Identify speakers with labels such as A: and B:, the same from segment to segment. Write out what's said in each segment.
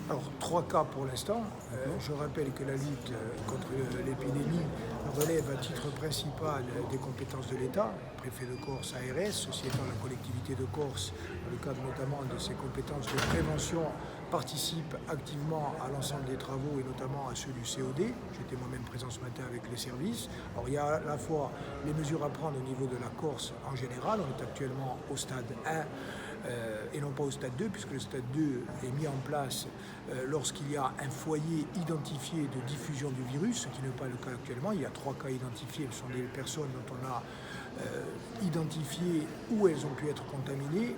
A: Alors, 3 cas pour l'instant. Je rappelle que la lutte contre l'épidémie relève à titre principal des compétences de l'État, préfet de Corse, ARS, ceci étant la collectivité de Corse, dans le cadre notamment de ses compétences de prévention, participe activement à l'ensemble des travaux et notamment à ceux du COD. J'étais moi-même présent ce matin avec les services. Alors, il y a à la fois les mesures à prendre au niveau de la Corse en général. On est actuellement au stade 1 et non pas au stade 2, puisque le stade 2 est mis en place lorsqu'il y a un foyer identifié de diffusion du virus, ce qui n'est pas le cas actuellement. Il y a 3 cas identifiés, ce sont des personnes dont on a identifié où elles ont pu être contaminées.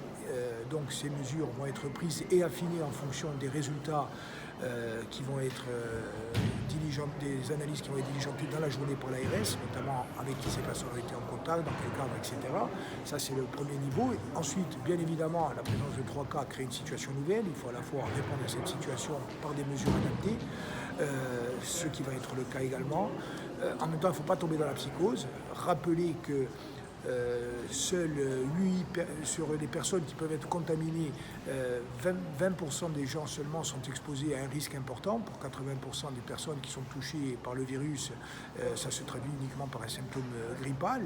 A: Donc ces mesures vont être prises et affinées en fonction des résultats qui vont être des analyses qui vont être diligentées dans la journée par l'ARS, notamment avec qui ces personnes ont été en contact, dans quel cadre, etc. Ça, c'est le premier niveau. Et ensuite, bien évidemment, la présence de 3 cas crée une situation nouvelle. Il faut à la fois répondre à cette situation par des mesures adaptées, ce qui va être le cas également. En même temps, il ne faut pas tomber dans la psychose. Rappeler que seuls 8 sur les personnes qui peuvent être contaminées, 20% des gens seulement sont exposés à un risque important. Pour 80% des personnes qui sont touchées par le virus, ça se traduit uniquement par un symptôme grippal.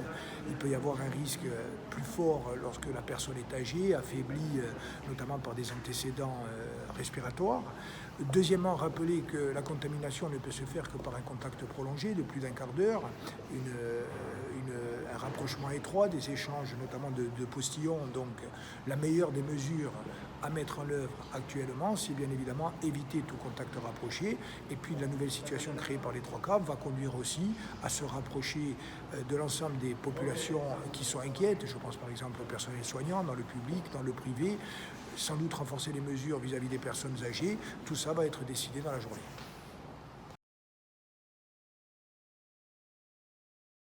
A: Il peut y avoir un risque plus fort lorsque la personne est âgée, affaiblie notamment par des antécédents respiratoires. Deuxièmement, rappeler que la contamination ne peut se faire que par un contact prolongé de plus d'un quart d'heure, un rapprochement étroit, des échanges notamment de postillons. Donc la meilleure des mesures à mettre en œuvre actuellement, c'est bien évidemment éviter tout contact rapproché. Et puis la nouvelle situation créée par les 3 cas va conduire aussi à se rapprocher de l'ensemble des populations qui sont inquiètes. Je pense par exemple au personnel soignant, dans le public, dans le privé, sans doute renforcer les mesures vis-à-vis des personnes âgées. Tout ça va être décidé dans la journée.